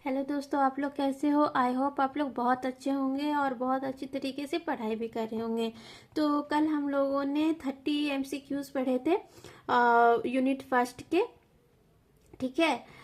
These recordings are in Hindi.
हेलो दोस्तों, आप लोग कैसे हो। आई होप आप लोग बहुत अच्छे होंगे और बहुत अच्छी तरीके से पढ़ाई भी कर रहे होंगे। तो कल हम लोगों ने 30 MCQs पढ़े थे यूनिट फर्स्ट के। ठीक है।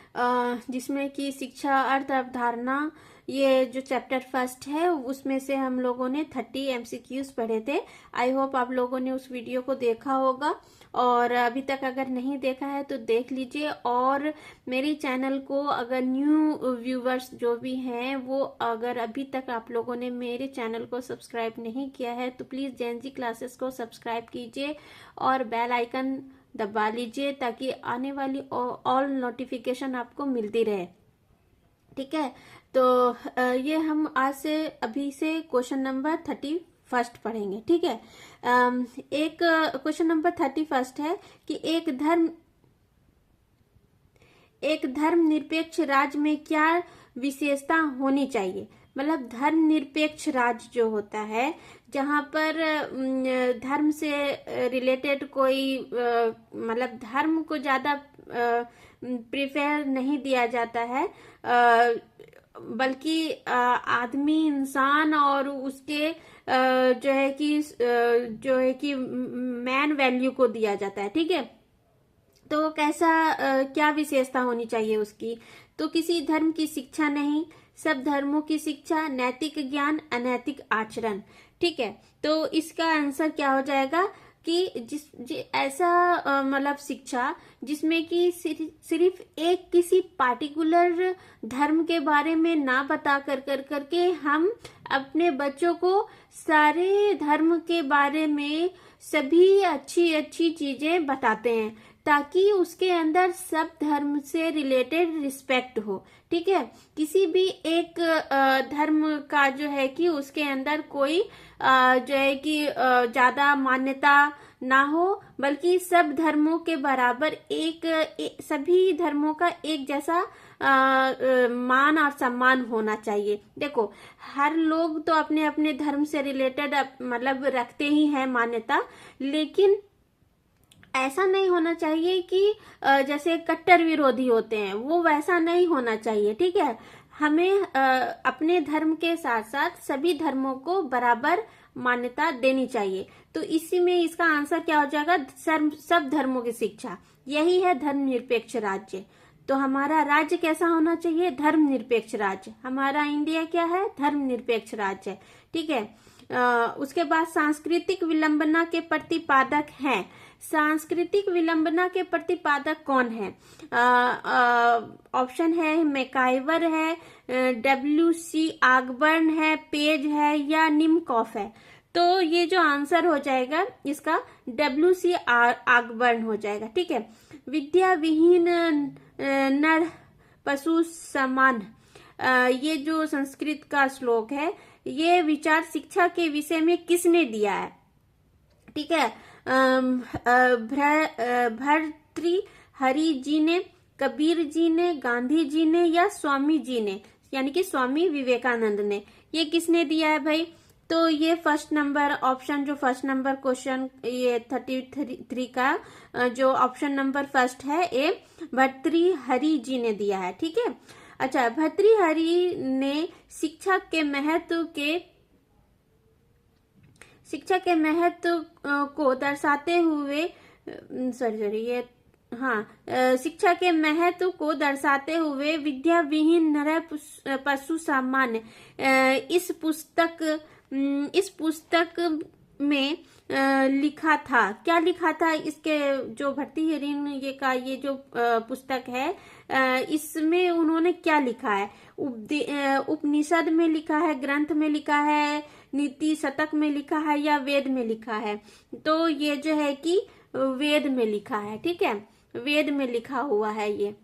जिसमें कि शिक्षा अर्थ अवधारणा, ये जो चैप्टर फर्स्ट है उसमें से हम लोगों ने 30 MCQs पढ़े थे। आई होप आप लोगों ने उस वीडियो को देखा होगा, और अभी तक अगर नहीं देखा है तो देख लीजिए। और मेरे चैनल को अगर न्यू व्यूवर्स जो भी हैं वो अगर अभी तक आप लोगों ने मेरे चैनल को सब्सक्राइब नहीं किया है तो प्लीज जेनजी क्लासेस को सब्सक्राइब कीजिए और बेल आइकन दबा लीजिए ताकि आने वाली ऑल नोटिफिकेशन आपको मिलती रहे। ठीक है। तो ये हम आज से अभी से क्वेश्चन नंबर 31 पढ़ेंगे। ठीक है। एक क्वेश्चन नंबर 31 है कि एक धर्मनिरपेक्ष राज्य में क्या विशेषता होनी चाहिए। मतलब धर्मनिरपेक्ष राज्य जो होता है, जहां पर धर्म से रिलेटेड कोई मतलब धर्म को ज्यादा प्रिफेयर नहीं दिया जाता है, बल्कि आदमी इंसान और उसके जो है कि मैन वैल्यू को दिया जाता है। ठीक है। तो कैसा क्या विशेषता होनी चाहिए उसकी। तो किसी धर्म की शिक्षा नहीं, सब धर्मों की शिक्षा, नैतिक ज्ञान, अनैतिक आचरण। ठीक है। तो इसका आंसर क्या हो जाएगा कि ऐसा मतलब शिक्षा जिसमें कि सिर्फ एक किसी पार्टिकुलर धर्म के बारे में ना बता करके हम अपने बच्चों को सारे धर्म के बारे में सभी अच्छी अच्छी चीजें बताते हैं, ताकि उसके अंदर सब धर्म से रिलेटेड रिस्पेक्ट हो। ठीक है। किसी भी एक धर्म का जो है कि उसके अंदर कोई जो है कि ज्यादा मान्यता ना हो, बल्कि सब धर्मों के बराबर सभी धर्मों का एक जैसा मान और सम्मान होना चाहिए। देखो, हर लोग तो अपने अपने धर्म से रिलेटेड मतलब रखते ही हैं मान्यता, लेकिन ऐसा नहीं होना चाहिए कि जैसे कट्टर विरोधी होते हैं, वो वैसा नहीं होना चाहिए। ठीक है। हमें अपने धर्म के साथ साथ सभी धर्मों को बराबर मान्यता देनी चाहिए। तो इसी में इसका आंसर क्या हो जाएगा, सब धर्मों की शिक्षा। यही है धर्मनिरपेक्ष राज्य। तो हमारा राज्य कैसा होना चाहिए, धर्मनिरपेक्ष राज्य। हमारा इंडिया क्या है, धर्मनिरपेक्ष राज्य है। ठीक है। उसके बाद सांस्कृतिक विलंबना के प्रतिपादक हैं। सांस्कृतिक विलंबना के प्रतिपादक कौन है। ऑप्शन है मैकाइवर है, WC ऑसबर्न है, पेज है, या निमकॉफ है। तो ये जो आंसर हो जाएगा इसका WC ऑसबर्न हो जाएगा। ठीक है। विद्या विहीन नर पशु समान, ये जो संस्कृत का श्लोक है, ये विचार शिक्षा के विषय में किसने दिया है। ठीक है। भर्तृहरि जी ने, कबीर जी ने, गांधी जी ने, या स्वामी जी ने, यानी कि स्वामी विवेकानंद ने। ये किसने दिया है भाई। तो ये फर्स्ट नंबर ऑप्शन, जो फर्स्ट नंबर क्वेश्चन ये 33 का जो ऑप्शन नंबर फर्स्ट है, ये भर्तृहरि जी ने दिया है। ठीक है। अच्छा, भर्तृहरि ने शिक्षा के महत्व को दर्शाते हुए शिक्षा के महत्व को दर्शाते हुए विद्या विहीन नर पशु सामान्य, इस पुस्तक में लिखा था। क्या लिखा था इसके, जो भर्तृहरि ये जो पुस्तक है, इसमें उन्होंने क्या लिखा है। उपनिषद में लिखा है, ग्रंथ में लिखा है, नीति शतक में लिखा है, या वेद में लिखा है। तो ये जो है कि वेद में लिखा है। ठीक है। वेद में लिखा हुआ है ये।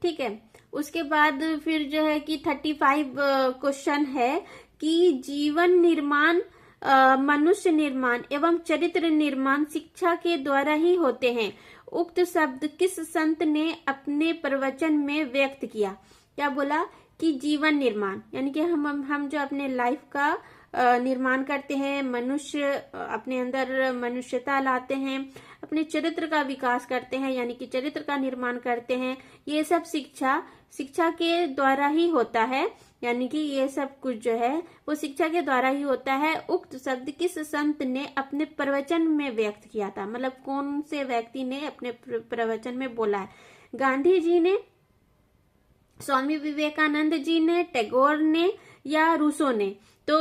ठीक है। उसके बाद फिर जो है कि 35 क्वेश्चन है कि जीवन निर्माण, मनुष्य निर्माण एवं चरित्र निर्माण शिक्षा के द्वारा ही होते हैं। उक्त शब्द किस संत ने अपने प्रवचन में व्यक्त किया। क्या बोला कि जीवन निर्माण, यानी कि हम जो अपने लाइफ का निर्माण करते हैं, मनुष्य अपने अंदर मनुष्यता लाते हैं, अपने चरित्र का विकास करते हैं, यानी कि चरित्र का निर्माण करते हैं। ये सब शिक्षा के द्वारा ही होता है, यानी कि ये सब कुछ जो है वो शिक्षा के द्वारा ही होता है। उक्त शब्द किस संत ने अपने प्रवचन में व्यक्त किया था, मतलब कौन से व्यक्ति ने अपने प्रवचन में बोला है? गांधी जी ने, स्वामी विवेकानंद जी ने, टैगोर ने या रूसो ने? तो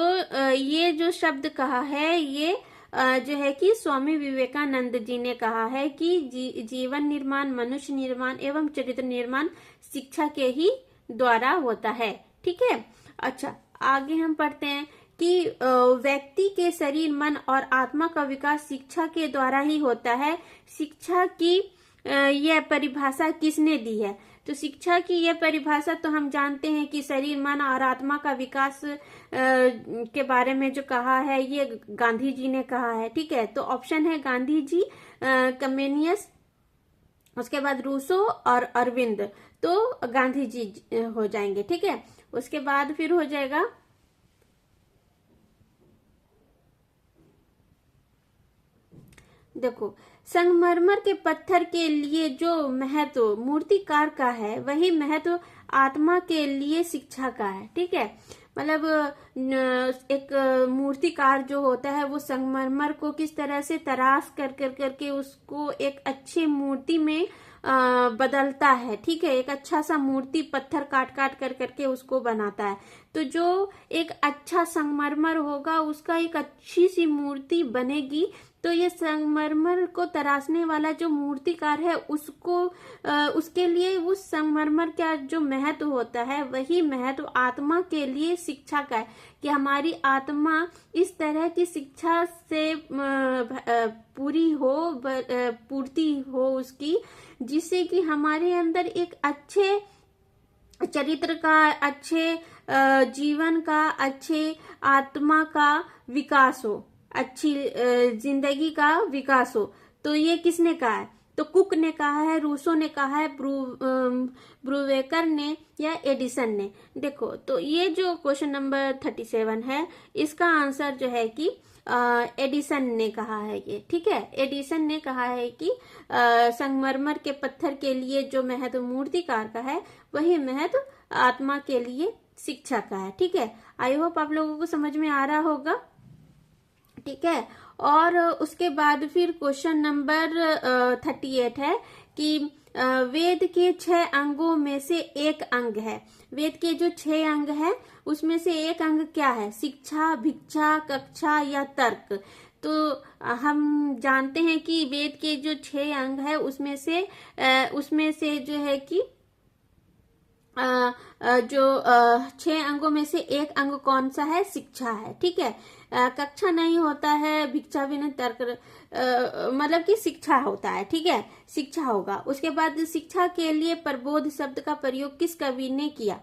ये जो शब्द कहा है ये जो है कि स्वामी विवेकानंद जी ने कहा है कि जीवन निर्माण, मनुष्य निर्माण एवं चरित्र निर्माण शिक्षा के ही द्वारा होता है। ठीक है। अच्छा, आगे हम पढ़ते हैं कि व्यक्ति के शरीर, मन और आत्मा का विकास शिक्षा के द्वारा ही होता है। शिक्षा की यह परिभाषा किसने दी है? तो शिक्षा की यह परिभाषा तो हम जानते हैं कि शरीर, मन और आत्मा का विकास के बारे में जो कहा है ये गांधी जी ने कहा है। ठीक है, तो ऑप्शन है गांधी जी, कमेनियस, उसके बाद रूसो और अरविंद। तो गांधी जी हो जाएंगे। ठीक है, उसके बाद फिर हो जाएगा देखो, संगमरमर के पत्थर के लिए जो महत्व मूर्तिकार का है वही महत्व आत्मा के लिए शिक्षा का है। ठीक है, मतलब एक मूर्तिकार जो होता है वो संगमरमर को किस तरह से तराश कर करके उसको एक अच्छी मूर्ति में बदलता है। ठीक है, एक अच्छा सा मूर्ति पत्थर काट काट कर करके उसको बनाता है। तो जो एक अच्छा संगमरमर होगा उसका एक अच्छी सी मूर्ति बनेगी। तो ये संगमरमर को तराशने वाला जो मूर्तिकार है उसको उसके लिए उस संगमरमर का जो महत्व होता है वही महत्व आत्मा के लिए शिक्षा का है कि हमारी आत्मा इस तरह की शिक्षा से पूर्ति हो उसकी, जिससे कि हमारे अंदर एक अच्छे चरित्र का, अच्छे जीवन का, अच्छे आत्मा का विकास हो, अच्छी जिंदगी का विकास हो। तो ये किसने कहा है? तो कुक ने कहा है, रूसो ने कहा है, ब्रूवेकर ने या एडिसन ने? देखो, तो ये जो क्वेश्चन नंबर 37 है इसका आंसर जो है कि एडिसन ने कहा है ये। ठीक है, एडिसन ने कहा है कि संगमरमर के पत्थर के लिए जो महत्व मूर्तिकार का है वही महत्व आत्मा के लिए शिक्षा का है। ठीक है, आई होप आप लोगों को समझ में आ रहा होगा। ठीक है, और उसके बाद फिर क्वेश्चन नंबर 38 है कि वेद के 6 अंगों में से एक अंग है। वेद के जो 6 अंग है उसमें से एक अंग क्या है? शिक्षा, भिक्षा, कक्षा या तर्क? तो हम जानते हैं कि वेद के जो 6 अंग है उसमें से जो है कि जो 6 अंगों में से एक अंग कौन सा है? शिक्षा है। ठीक है, कक्षा नहीं होता है, भिक्षा भी नहीं, तर्क मतलब कि शिक्षा होता है। ठीक है, शिक्षा होगा। उसके बाद शिक्षा के लिए प्रबोध शब्द का प्रयोग किस कवि ने किया?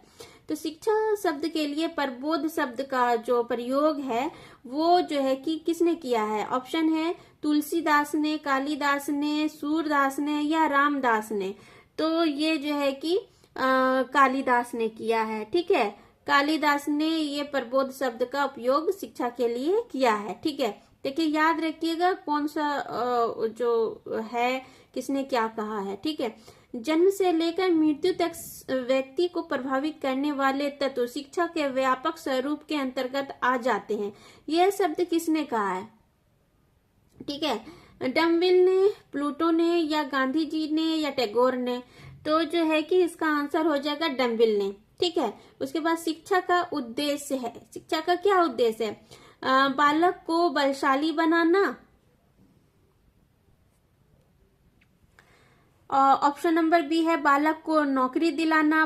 तो शिक्षा शब्द के लिए प्रबोध शब्द का जो प्रयोग है वो जो है कि किसने किया है? ऑप्शन है तुलसीदास ने, कालिदास ने, सूरदास ने या रामदास ने? तो ये जो है कि कालिदास ने किया है। ठीक है, कालिदास ने ये प्रबोध शब्द का उपयोग शिक्षा के लिए किया है। ठीक है, देखिए याद रखिएगा कौन सा जो है किसने क्या कहा है। ठीक है, जन्म से लेकर मृत्यु तक व्यक्ति को प्रभावित करने वाले तत्व शिक्षा के व्यापक स्वरूप के अंतर्गत आ जाते हैं। यह शब्द किसने कहा है? ठीक है, डमविल ने, प्लूटो ने या गांधी जी ने या टैगोर ने? तो जो है कि इसका आंसर हो जाएगा डमविल ने। ठीक है, उसके बाद शिक्षा का उद्देश्य है। शिक्षा का क्या उद्देश्य है? बालक को बलशाली बनाना। ऑप्शन नंबर बी है बालक को नौकरी दिलाना।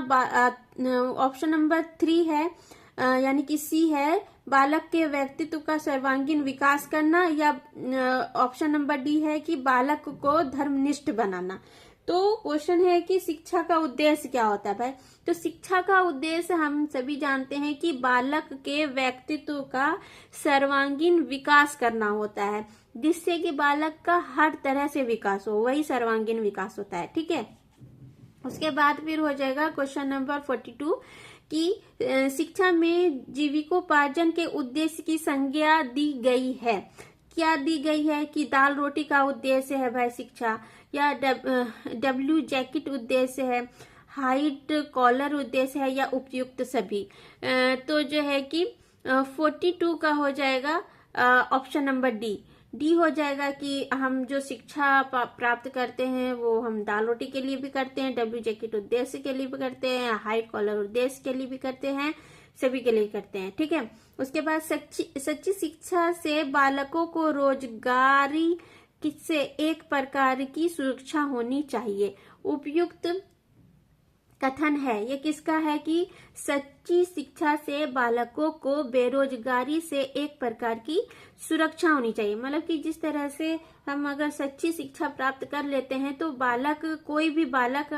ऑप्शन नंबर 3 है यानी कि सी है बालक के व्यक्तित्व का सर्वांगीण विकास करना, या ऑप्शन नंबर डी है कि बालक को धर्मनिष्ठ बनाना। तो क्वेश्चन है कि शिक्षा का उद्देश्य क्या होता है भाई? तो शिक्षा का उद्देश्य हम सभी जानते हैं कि बालक के व्यक्तित्व का सर्वांगीण विकास करना होता है, जिससे कि बालक का हर तरह से विकास हो, वही सर्वांगीण विकास होता है। ठीक है, उसके बाद फिर हो जाएगा क्वेश्चन नंबर 42 कि शिक्षा में जीविकोपार्जन के उद्देश्य की संज्ञा दी गई है। क्या दी गई है कि दाल रोटी का उद्देश्य है भाई शिक्षा, या डब्ल्यू जैकेट उद्देश्य है, हाइट कॉलर उद्देश्य है, या उपयुक्त सभी। तो जो है कि 42 का हो जाएगा ऑप्शन नंबर डी हो जाएगा कि हम जो शिक्षा प्राप्त करते हैं वो हम दाल रोटी के लिए भी करते हैं, डब्ल्यू जैकेट उद्देश्य के लिए भी करते हैं, हाइट कॉलर उद्देश्य के लिए भी करते हैं, सभी के लिए करते हैं। ठीक है। उसके बाद सच्ची शिक्षा से बालकों को रोजगारी से एक प्रकार की सुरक्षा होनी चाहिए। उपयुक्त कथन है, ये किसका है कि सच्ची शिक्षा से बालकों को बेरोजगारी से एक प्रकार की सुरक्षा होनी चाहिए। मतलब कि जिस तरह से हम अगर सच्ची शिक्षा प्राप्त कर लेते हैं तो बालक, कोई भी बालक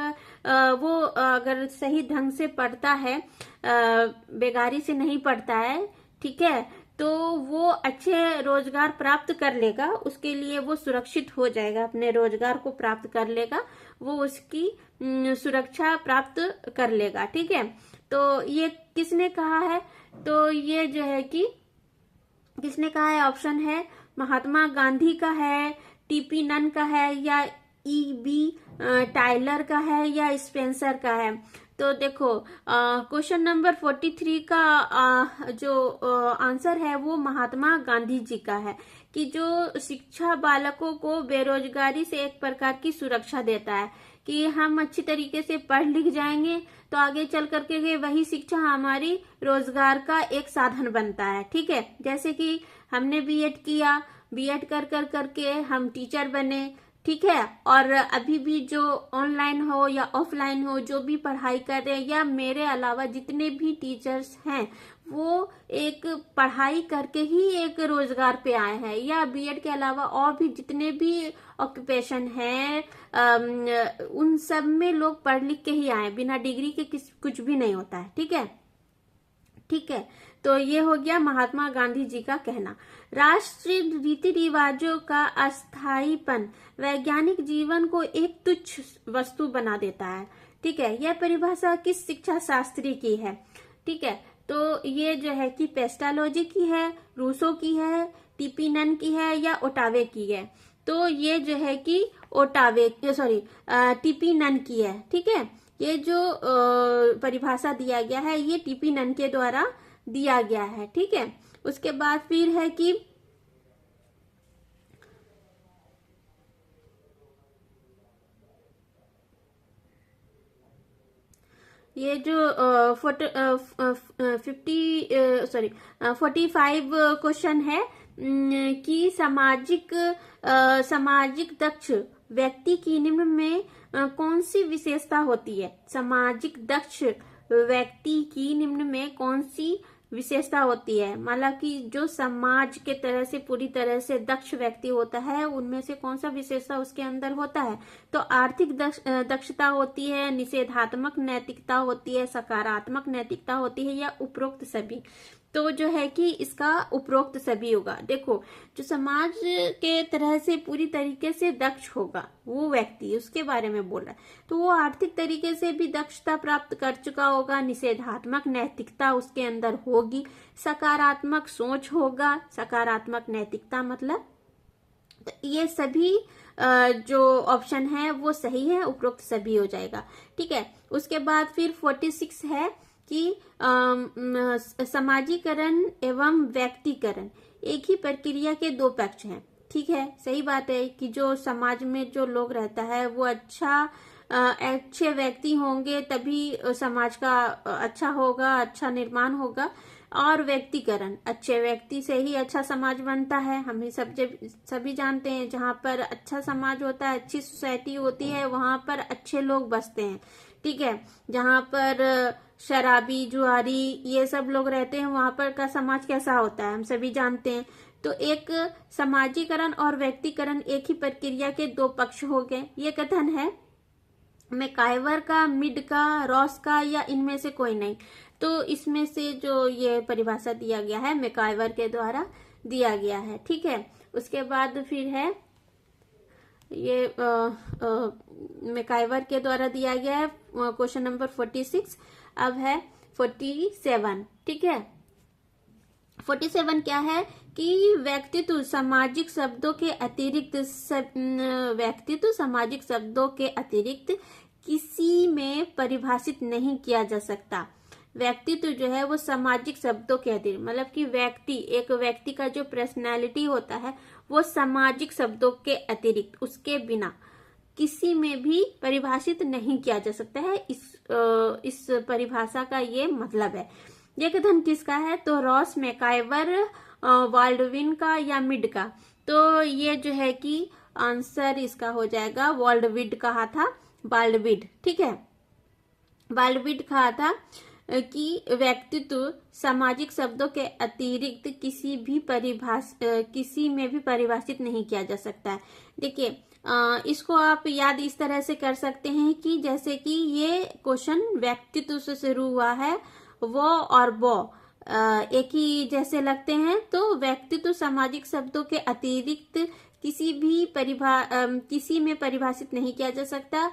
वो अगर सही ढंग से पढ़ता है, बेगारी से नहीं पढ़ता है, ठीक है, तो वो अच्छे रोजगार प्राप्त कर लेगा, उसके लिए वो सुरक्षित हो जाएगा, अपने रोजगार को प्राप्त कर लेगा, वो उसकी सुरक्षा प्राप्त कर लेगा। ठीक है। तो ये किसने कहा है? तो ये जो है कि किसने कहा है? ऑप्शन है महात्मा गांधी का है, टीपी नन का है, या ई.बी. टाइलर का है, या स्पेंसर का है। तो देखो क्वेश्चन नंबर 43 का जो आंसर है वो महात्मा गांधी जी का है कि जो शिक्षा बालकों को बेरोजगारी से एक प्रकार की सुरक्षा देता है कि हम अच्छी तरीके से पढ़ लिख जाएंगे तो आगे चल करके वही शिक्षा हमारी रोजगार का एक साधन बनता है। ठीक है। जैसे कि हमने बीएड किया, बीएड कर करके हम टीचर बने, ठीक है, और अभी भी जो ऑनलाइन हो या ऑफलाइन हो जो भी पढ़ाई कर रहे हैं, या मेरे अलावा जितने भी टीचर्स हैं वो एक पढ़ाई करके ही एक रोजगार पे आए हैं, या बीएड के अलावा और भी जितने भी ऑक्यूपेशन हैं उन सब में लोग पढ़ लिख के ही आए, बिना डिग्री के कुछ भी नहीं होता है। ठीक है। ठीक है। तो ये हो गया महात्मा गांधी जी का कहना। राष्ट्रीय रीति रिवाजों का अस्थायीपन वैज्ञानिक जीवन को एक तुच्छ वस्तु बना देता है। ठीक है। यह परिभाषा किस शिक्षा शास्त्री की है? ठीक है। तो ये जो है कि पेस्टालोजी की है, रूसो की है, टीपी नन की है, या ओटावे की है। तो ये जो है कि टीपी नन की है। ठीक है। ये जो परिभाषा दिया गया है ये टीपी नन के द्वारा दिया गया है। ठीक है। उसके बाद फिर है कि ये जो 45 क्वेश्चन है कि सामाजिक दक्ष व्यक्ति की निम्न में कौन सी विशेषता होती है? सामाजिक दक्ष व्यक्ति की निम्न में कौन सी विशेषता होती है? मतलब कि जो समाज के तरह से पूरी तरह से दक्ष व्यक्ति होता है उनमें से कौन सा विशेषता उसके अंदर होता है? तो आर्थिक दक्षता होती है, निषेधात्मक नैतिकता होती है, सकारात्मक नैतिकता होती है, या उपरोक्त सभी। तो जो है कि इसका उपरोक्त सभी होगा। देखो जो समाज के तरह से पूरी तरीके से दक्ष होगा वो व्यक्ति, उसके बारे में बोल रहा है, तो वो आर्थिक तरीके से भी दक्षता प्राप्त कर चुका होगा, निषेधात्मक नैतिकता उसके अंदर होगी, सकारात्मक सोच होगा, सकारात्मक नैतिकता मतलब, तो ये सभी जो ऑप्शन है वो सही है, उपरोक्त सभी हो जाएगा। ठीक है। उसके बाद फिर 46 है कि समाजीकरण एवं व्यक्तिकरण एक ही प्रक्रिया के दो पक्ष हैं। ठीक है। सही बात है कि जो समाज में जो लोग रहता है वो अच्छे व्यक्ति होंगे तभी समाज का अच्छा होगा, अच्छा निर्माण होगा, और व्यक्तिकरण, अच्छे व्यक्ति से ही अच्छा समाज बनता है। हम सभी जानते हैं जहाँ पर अच्छा समाज होता है, अच्छी सोसाइटी होती है, वहां पर अच्छे लोग बसते हैं। ठीक है। जहाँ पर शराबी जुआरी ये सब लोग रहते हैं वहां पर का समाज कैसा होता है हम सभी जानते हैं। तो एक समाजीकरण और व्यक्तिकरण एक ही प्रक्रिया के दो पक्ष हो गए, ये कथन है मैकाइवर का, मिड का, रॉस का, या इनमें से कोई नहीं। तो इसमें से जो ये परिभाषा दिया गया है मैकाइवर के द्वारा दिया गया है। ठीक है। उसके बाद फिर है ये मैकाइवर के द्वारा दिया गया है क्वेश्चन नंबर 46। अब है 47, ठीक है। 47 क्या है कि व्यक्तित्व सामाजिक शब्दों के अतिरिक्त व्यक्तित्व सामाजिक शब्दों के अतिरिक्त किसी में परिभाषित नहीं किया जा सकता। व्यक्तित्व जो है वो सामाजिक शब्दों के अतिरिक्त, मतलब कि एक व्यक्ति का जो पर्सनैलिटी होता है वो सामाजिक शब्दों के अतिरिक्त, उसके बिना किसी में भी परिभाषित नहीं किया जा सकता है। इस परिभाषा का ये मतलब है। ये कथन किसका है? तो रॉस मैकाइवर, बाल्डविन का या मिड का? तो ये जो है कि आंसर इसका हो जाएगा बाल्डविन कहा था, बाल्डविन, ठीक है। बाल्डविन कहा था कि व्यक्तित्व सामाजिक शब्दों के अतिरिक्त किसी में भी परिभाषित नहीं किया जा सकता है। देखिए इसको आप याद इस तरह से कर सकते हैं कि जैसे कि ये क्वेश्चन व्यक्तित्व से शुरू हुआ है, वो और वो एक ही जैसे लगते हैं, तो व्यक्तित्व सामाजिक शब्दों के अतिरिक्त किसी में परिभाषित नहीं किया जा सकता।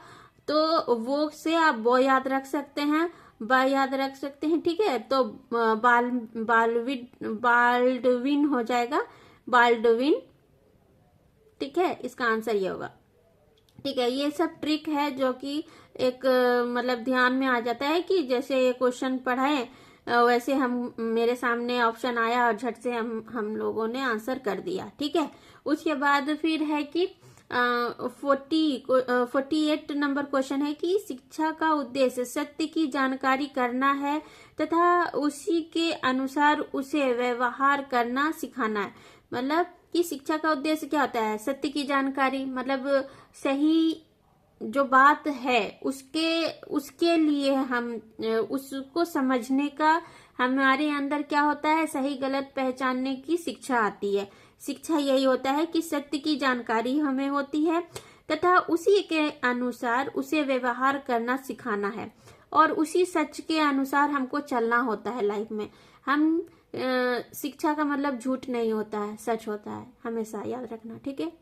तो वो से आप वो याद रख सकते हैं, बा याद रख सकते हैं, ठीक है। तो बाल्डविन हो जाएगा, बाल्डविन, ठीक है। इसका आंसर ये होगा, ठीक है। ये सब ट्रिक है जो कि एक मतलब ध्यान में आ जाता है कि जैसे ये क्वेश्चन पढ़ाए वैसे हम मेरे सामने ऑप्शन आया और झट से हम लोगों ने आंसर कर दिया, ठीक है। उसके बाद फिर है कि 48 नंबर क्वेश्चन है कि शिक्षा का उद्देश्य सत्य की जानकारी करना है तथा उसी के अनुसार उसे व्यवहार करना सिखाना है। मतलब कि शिक्षा का उद्देश्य क्या होता है? सत्य की जानकारी, मतलब सही जो बात है उसके लिए हम उसको समझने का हमारे अंदर क्या होता है? सही गलत पहचानने की शिक्षा आती है। शिक्षा यही होता है कि सत्य की जानकारी हमें होती है तथा उसी के अनुसार उसे व्यवहार करना सिखाना है और उसी सच के अनुसार हमको चलना होता है लाइफ में। हम शिक्षा का मतलब झूठ नहीं होता है, सच होता है, हमेशा याद रखना, ठीक है।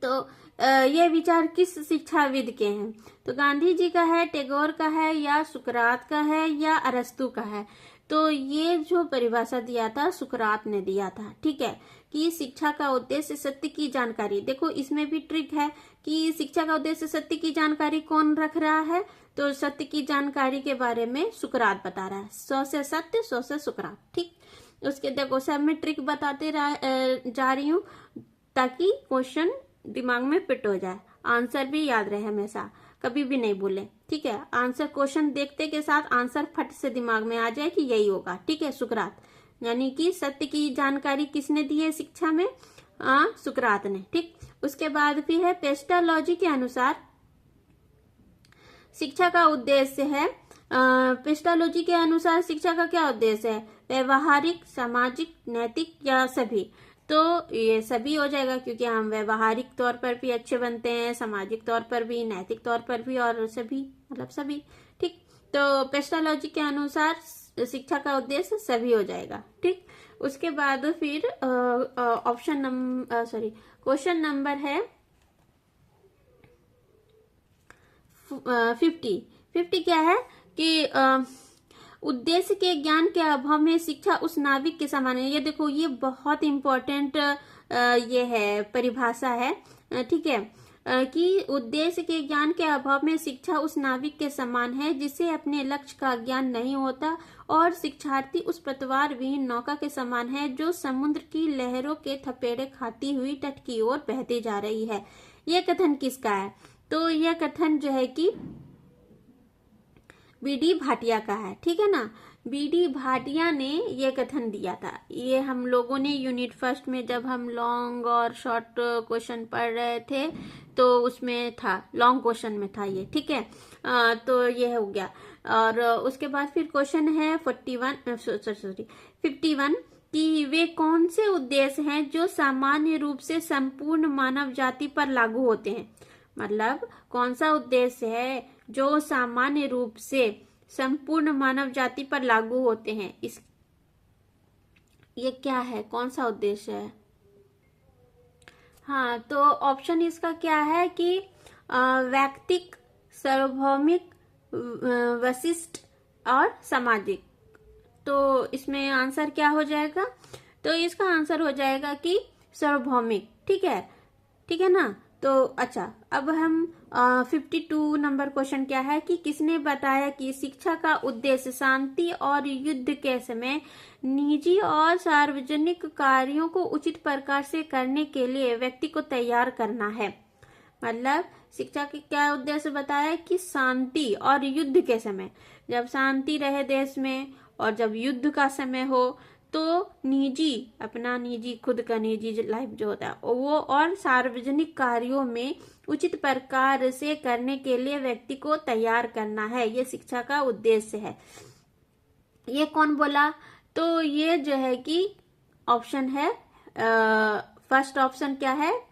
तो ये विचार किस शिक्षाविद के हैं? तो गांधी जी का है, टैगोर का है, या सुकरात का है, या अरस्तु का है? तो ये जो परिभाषा दिया था सुकरात ने दिया था, ठीक है, कि शिक्षा का उद्देश्य सत्य की जानकारी। देखो इसमें भी ट्रिक है कि शिक्षा का उद्देश्य सत्य की जानकारी कौन रख रहा है? तो सत्य की जानकारी के बारे में सुकरात बता रहा है। 100 से सत्य, 100 से सुकरात, ठीक। उसके देखो सब में ट्रिक बताते जा रही हूँ ताकि क्वेश्चन दिमाग में फिट हो जाए, आंसर भी याद रहे हमेशा, कभी भी नहीं भूले, ठीक है। आंसर क्वेश्चन देखते के साथ आंसर फट से दिमाग में आ जाए कि यही होगा, ठीक है। सुकरात, यानी कि सत्य की जानकारी किसने दी है शिक्षा में? सुकरात ने, ठीक। उसके बाद फिर है पेस्टालॉजी के अनुसार शिक्षा का उद्देश्य है, पेस्टालॉजी के अनुसार शिक्षा का क्या उद्देश्य है? व्यवहारिक, सामाजिक, नैतिक या सभी? तो ये सभी हो जाएगा क्योंकि हम व्यवहारिक तौर पर भी अच्छे बनते हैं, सामाजिक तौर पर भी, नैतिक तौर पर भी, और सभी मतलब सभी, ठीक। तो पेस्टालॉजी के अनुसार शिक्षा का उद्देश्य सभी हो जाएगा, ठीक। उसके बाद फिर क्वेश्चन नंबर है 50 क्या है कि उद्देश्य के ज्ञान के अभाव में शिक्षा उस नाविक के समान है। ये देखो ये बहुत इंपॉर्टेंट ये है परिभाषा है, ठीक है, कि उद्देश्य के ज्ञान के अभाव में शिक्षा उस नाविक के समान है जिसे अपने लक्ष्य का ज्ञान नहीं होता, और शिक्षार्थी उस पतवार विहीन नौका के समान है जो समुद्र की लहरों के थपेड़े खाती हुई तट की ओर बहती जा रही है। यह कथन किसका है? तो यह कथन जो है कि बीडी भाटिया का है, ठीक है ना। बीडी भाटिया ने ये कथन दिया था। ये हम लोगों ने यूनिट फर्स्ट में जब हम लॉन्ग और शॉर्ट क्वेश्चन पढ़ रहे थे तो उसमें था, लॉन्ग क्वेश्चन में था ये, ठीक है। तो ये हो गया। और उसके बाद फिर क्वेश्चन है 51 कि वे कौन से उद्देश्य हैं जो सामान्य रूप से संपूर्ण मानव जाति पर लागू होते हैं? मतलब कौन सा उद्देश्य है जो सामान्य रूप से संपूर्ण मानव जाति पर लागू होते हैं? ये क्या है, कौन सा उद्देश्य है? हाँ, तो ऑप्शन इसका क्या है कि वैयक्तिक, सार्वभौमिक, वशिष्ठ, और सामाजिक। तो इसमें आंसर क्या हो जाएगा? तो इसका आंसर हो जाएगा कि सार्वभौमिक। ठीक है ना। तो अच्छा, अब हम 52 नंबर क्वेश्चन क्या है कि किसने बताया कि शिक्षा का उद्देश्य शांति और युद्ध के समय निजी और सार्वजनिक कार्यों को उचित प्रकार से करने के लिए व्यक्ति को तैयार करना है। मतलब शिक्षा के क्या उद्देश्य बताया कि शांति और युद्ध के समय, जब शांति रहे देश में और जब युद्ध का समय हो तो अपना निजी खुद का निजी लाइफ जो होता है वो और सार्वजनिक कार्यों में उचित प्रकार से करने के लिए व्यक्ति को तैयार करना है, ये शिक्षा का उद्देश्य है। ये कौन बोला? तो ये जो है कि ऑप्शन है, फर्स्ट ऑप्शन क्या है?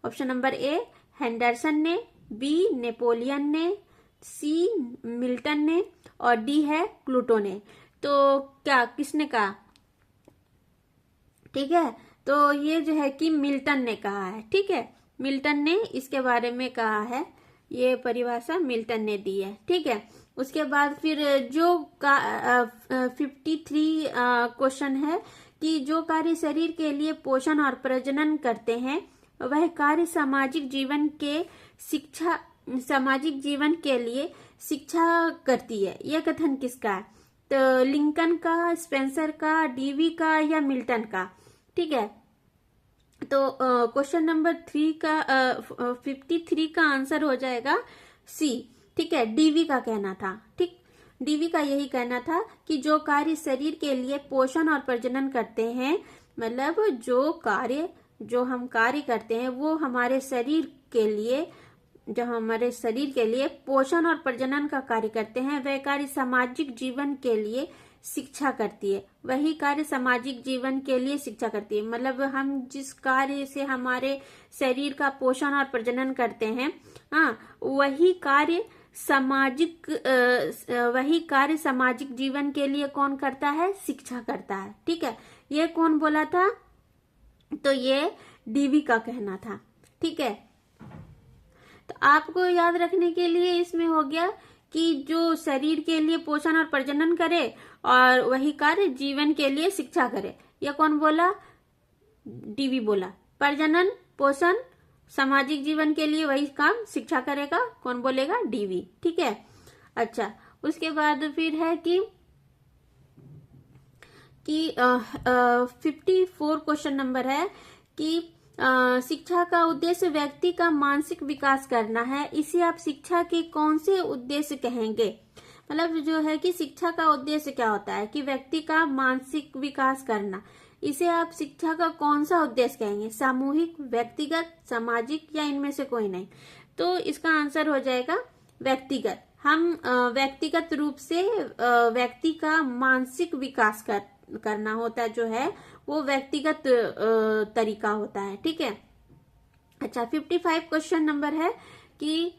ऑप्शन नंबर ए हेंडरसन ने, बी नेपोलियन ने, सी मिल्टन ने और डी है प्लूटो ने। तो क्या किसने कहा? ठीक है, तो ये जो है कि मिल्टन ने कहा है। ठीक है, मिल्टन ने इसके बारे में कहा है, ये परिभाषा मिल्टन ने दी है। ठीक है, उसके बाद फिर जो 53 क्वेश्चन है कि जो कार्य शरीर के लिए पोषण और प्रजनन करते हैं वह कार्य सामाजिक जीवन के लिए शिक्षा करती है, यह कथन किसका है? तो लिंकन का, स्पेंसर का, डीवी का या मिल्टन का? ठीक है, तो क्वेश्चन नंबर 3 का 53 का आंसर हो जाएगा सी। ठीक है, डीवी का कहना था। ठीक, डीवी का यही कहना था कि जो कार्य शरीर के लिए पोषण और प्रजनन करते हैं, मतलब जो हम कार्य करते हैं वो हमारे शरीर के लिए पोषण और प्रजनन का कार्य करते हैं, वह कार्य सामाजिक जीवन के लिए शिक्षा करती है। वही कार्य सामाजिक जीवन के लिए शिक्षा करती है, मतलब हम जिस कार्य से हमारे शरीर का पोषण और प्रजनन करते हैं, वही कार्य सामाजिक जीवन के लिए कौन करता है? शिक्षा करता है। ठीक है, ये कौन बोला था? तो ये डीवी का कहना था। ठीक है, तो आपको याद रखने के लिए इसमें हो गया कि जो शरीर के लिए पोषण और प्रजनन करे और वही कार्य जीवन के लिए शिक्षा करे, यह कौन बोला? डीवी बोला। प्रजनन पोषण सामाजिक जीवन के लिए वही काम शिक्षा करेगा, कौन बोलेगा? डीवी। ठीक है, अच्छा, उसके बाद फिर है कि 54 क्वेश्चन नंबर है कि शिक्षा का उद्देश्य व्यक्ति का मानसिक विकास करना है, इसे आप शिक्षा के कौन से उद्देश्य कहेंगे? मतलब जो है कि शिक्षा का उद्देश्य क्या होता है कि व्यक्ति का मानसिक विकास करना, इसे आप शिक्षा का कौन सा उद्देश्य कहेंगे? सामूहिक, व्यक्तिगत, सामाजिक या इनमें से कोई नहीं? तो इसका आंसर हो जाएगा व्यक्तिगत। हम व्यक्तिगत रूप से व्यक्ति का मानसिक विकास करना होता है, जो है वो व्यक्तिगत तरीका होता है। ठीक है, अच्छा, 55 क्वेश्चन नंबर है कि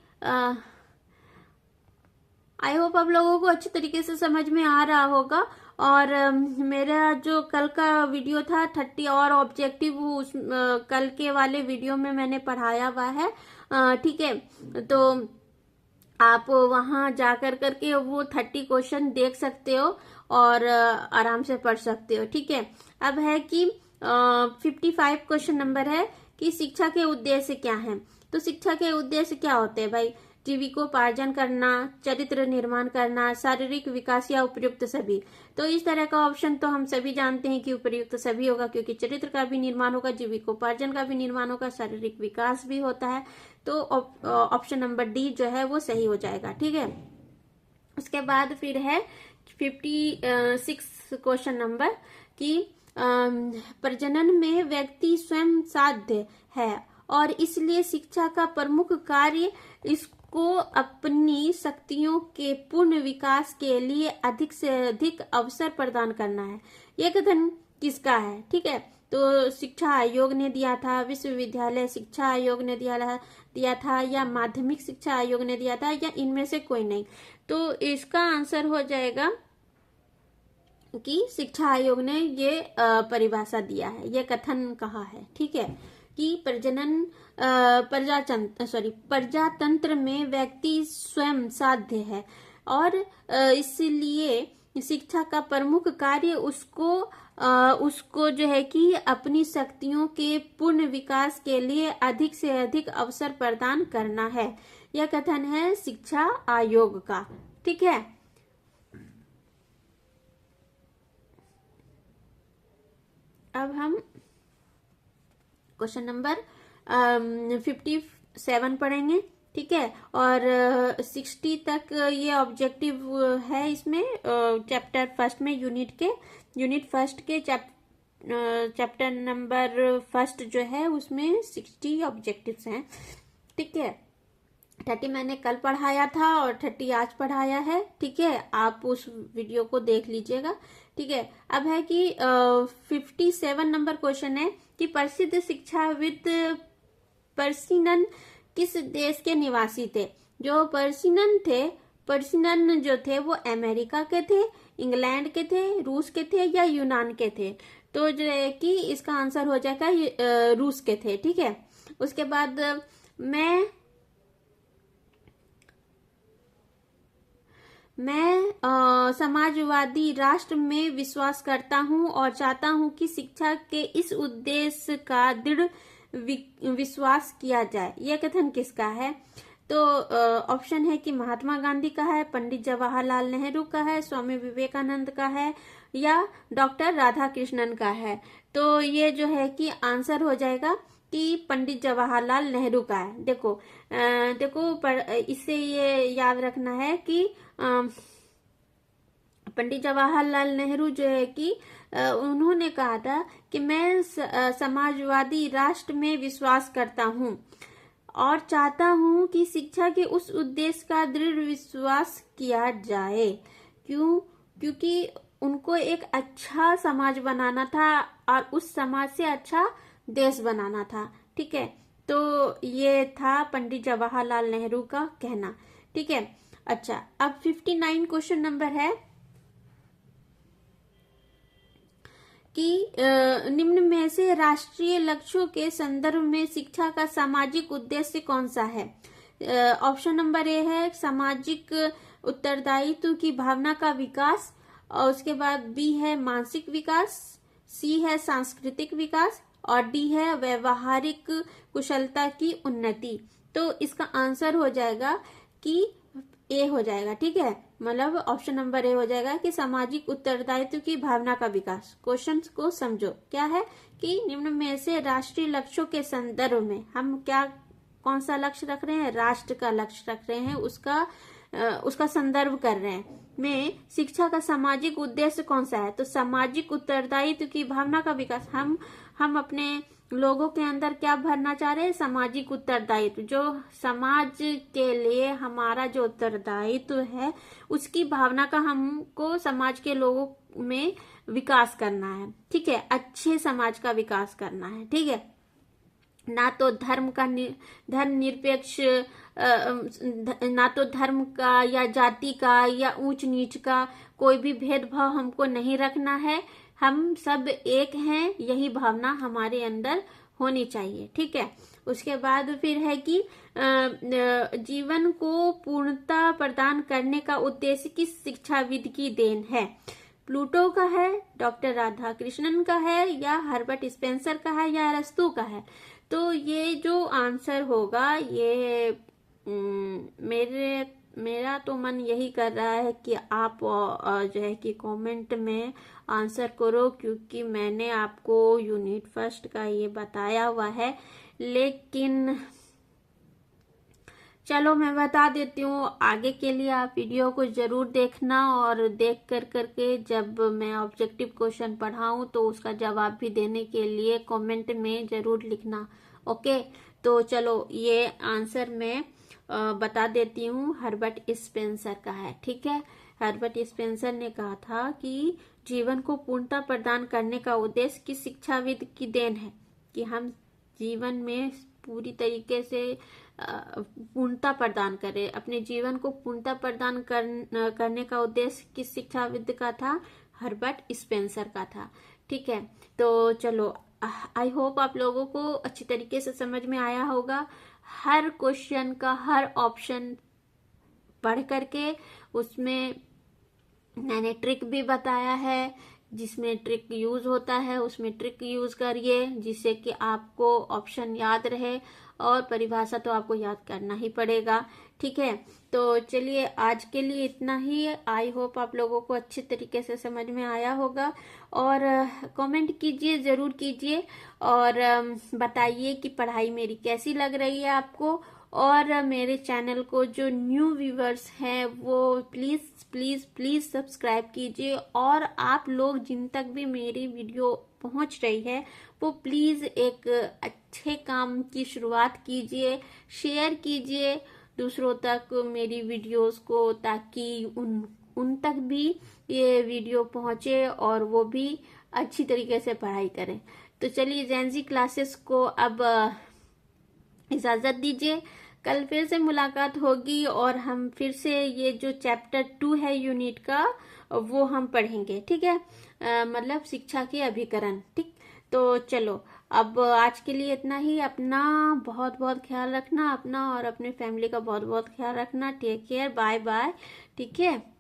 आई होप आप लोगों को अच्छी तरीके से समझ में आ रहा होगा। और मेरा जो कल का वीडियो था 30 और ऑब्जेक्टिव, उस कल के वाले वीडियो में मैंने पढ़ाया हुआ है। ठीक है, तो आप वहां जाकर करके वो 30 क्वेश्चन देख सकते हो और आराम से पढ़ सकते हो। ठीक है, अब है कि 55 क्वेश्चन नंबर है कि शिक्षा के उद्देश्य क्या हैं? तो शिक्षा के उद्देश्य क्या होते हैं भाई? जीविकोपार्जन करना, चरित्र निर्माण करना, शारीरिक विकास या उपयुक्त सभी। तो इस तरह का ऑप्शन तो हम सभी जानते हैं कि उपयुक्त सभी होगा, क्योंकि चरित्र का भी निर्माण होगा, जीविकोपार्जन का भी निर्माण होगा, शारीरिक विकास भी होता है। तो ऑप्शन नंबर डी जो है वो सही हो जाएगा। ठीक है, उसके बाद फिर है 56 क्वेश्चन नंबर कि प्रजनन में व्यक्ति स्वयं साध्य है और इसलिए शिक्षा का प्रमुख कार्य इसको अपनी शक्तियों के पूर्ण विकास के लिए अधिक से अधिक अवसर प्रदान करना है। यह कथन किसका है? ठीक है, तो शिक्षा आयोग ने दिया था, विश्वविद्यालय शिक्षा आयोग ने दिया था या माध्यमिक शिक्षा आयोग ने दिया था या इनमें से कोई नहीं? तो इसका आंसर हो जाएगा कि शिक्षा आयोग ने ये परिभाषा दिया है, ये कथन कहा है। ठीक है, कि प्रजातंत्र में व्यक्ति स्वयं साध्य है और इसलिए शिक्षा का प्रमुख कार्य उसको जो है कि अपनी शक्तियों के पूर्ण विकास के लिए अधिक से अधिक अवसर प्रदान करना है। यह कथन है शिक्षा आयोग का। ठीक है, अब हम क्वेश्चन नंबर 57 पढ़ेंगे। ठीक है, और 60 तक ये ऑब्जेक्टिव है इसमें, चैप्टर फर्स्ट में, यूनिट फर्स्ट के चैप्टर नंबर फर्स्ट जो है उसमें 60 ऑब्जेक्टिव्स हैं। ठीक है, 30 मैंने कल पढ़ाया था और 30 आज पढ़ाया है। ठीक है, आप उस वीडियो को देख लीजिएगा। ठीक है, अब है कि 57 नंबर क्वेश्चन है कि प्रसिद्ध शिक्षाविद पर्सिनन किस देश के निवासी थे। जो पर्सिनन जो थे वो अमेरिका के थे, इंग्लैंड के थे, रूस के थे या यूनान के थे। तो जो है कि इसका आंसर हो जाएगा रूस के थे। ठीक है, उसके बाद मैं समाजवादी राष्ट्र में विश्वास करता हूं और चाहता हूं कि शिक्षा के इस उद्देश्य का दृढ़ विश्वास किया जाए। यह कथन किसका है? तो ऑप्शन है कि महात्मा गांधी का है, पंडित जवाहरलाल नेहरू का है, स्वामी विवेकानंद का है या डॉक्टर राधा कृष्णन का है। तो ये जो है कि आंसर हो जाएगा कि पंडित जवाहरलाल नेहरू का है। देखो इससे ये याद रखना है कि पंडित जवाहरलाल नेहरू जो है कि उन्होंने कहा था कि मैं समाजवादी राष्ट्र में विश्वास करता हूं और चाहता हूं कि शिक्षा के उस उद्देश्य का दृढ़ विश्वास किया जाए। क्योंकि उनको एक अच्छा समाज बनाना था और उस समाज से अच्छा देश बनाना था। ठीक है, तो ये था पंडित जवाहरलाल नेहरू का कहना। ठीक है, अच्छा, अब 59 क्वेश्चन नंबर है कि निम्न में से राष्ट्रीय लक्ष्यों के संदर्भ में शिक्षा का सामाजिक उद्देश्य कौन सा है? ऑप्शन नंबर ए है सामाजिक उत्तरदायित्व की भावना का विकास, और उसके बाद बी है मानसिक विकास, सी है सांस्कृतिक विकास और डी है व्यवहारिक कुशलता की उन्नति। तो इसका आंसर हो जाएगा कि ए हो जाएगा। ठीक है, मतलब ऑप्शन नंबर ए हो जाएगा कि सामाजिक उत्तरदायित्व की भावना का विकास। क्वेश्चन को समझो, क्या है कि निम्न में से राष्ट्रीय लक्ष्यों के संदर्भ में हम कौन सा लक्ष्य रख रहे हैं? राष्ट्र का लक्ष्य रख रहे हैं, उसका संदर्भ कर रहे हैं। में शिक्षा का सामाजिक उद्देश्य कौन सा है? तो सामाजिक उत्तरदायित्व की भावना का विकास। हम अपने लोगों के अंदर क्या भरना चाह रहे हैं? सामाजिक उत्तरदायित्व। जो समाज के लिए हमारा जो उत्तरदायित्व है उसकी भावना का हमको समाज के लोगों में विकास करना है। ठीक है, अच्छे समाज का विकास करना है। ठीक है, ना तो धर्म का या जाति का या ऊंच नीच का कोई भी भेदभाव हमको नहीं रखना है। हम सब एक हैं, यही भावना हमारे अंदर होनी चाहिए। ठीक है, उसके बाद फिर है कि जीवन को पूर्णता प्रदान करने का उद्देश्य किस शिक्षाविद की देन है? प्लूटो का है, डॉक्टर राधा कृष्णन का है या हर्बर्ट स्पेंसर का है या अरस्तू का है? तो ये जो आंसर होगा ये मेरा तो मन यही कर रहा है कि आप जो है कि कमेंट में आंसर करो, क्योंकि मैंने आपको यूनिट फर्स्ट का ये बताया हुआ है। लेकिन चलो मैं बता देती हूँ, आगे के लिए आप वीडियो को जरूर देखना और देख करके जब मैं ऑब्जेक्टिव क्वेश्चन पढ़ाऊं तो उसका जवाब भी देने के लिए कमेंट में जरूर लिखना। ओके, तो चलो ये आंसर मैं बता देती हूँ, हर्बर्ट स्पेंसर का है। ठीक है, हर्बर्ट स्पेंसर ने कहा था कि जीवन को पूर्णता प्रदान करने का उद्देश्य किस शिक्षाविद की देन है, कि हम जीवन में पूरी तरीके से पूर्णता प्रदान करें, अपने जीवन को पूर्णता प्रदान करने का उद्देश्य किस शिक्षाविद का था? हर्बर्ट स्पेंसर का था। ठीक है, तो चलो आई होप आप लोगों को अच्छी तरीके से समझ में आया होगा। हर क्वेश्चन का हर ऑप्शन पढ़ करके उसमें मैंने ट्रिक भी बताया है, जिसमें ट्रिक यूज होता है उसमें ट्रिक यूज करिए, जिससे कि आपको ऑप्शन याद रहे, और परिभाषा तो आपको याद करना ही पड़ेगा। ठीक है, तो चलिए आज के लिए इतना ही। आई होप आप लोगों को अच्छे तरीके से समझ में आया होगा, और कमेंट कीजिए, जरूर कीजिए, और बताइए कि पढ़ाई मेरी कैसी लग रही है आपको। और मेरे चैनल को जो न्यू व्यूवर्स हैं वो प्लीज प्लीज प्लीज सब्सक्राइब कीजिए, और आप लोग जिन तक भी मेरी वीडियो पहुंच रही है वो प्लीज एक अच्छे काम की शुरुआत कीजिए, शेयर कीजिए दूसरों तक मेरी वीडियोस को, ताकि उन तक भी ये वीडियो पहुंचे और वो भी अच्छी तरीके से पढ़ाई करें। तो चलिए जेनजी क्लासेस को अब इजाजत दीजिए, कल फिर से मुलाकात होगी, और हम फिर से ये जो चैप्टर 2 है यूनिट का वो हम पढ़ेंगे। ठीक है, मतलब शिक्षा के अभिकरण। ठीक, तो चलो अब आज के लिए इतना ही। अपना बहुत बहुत ख्याल रखना, अपना और अपने फैमिली का बहुत बहुत ख्याल रखना। Take care, bye bye. ठीक है।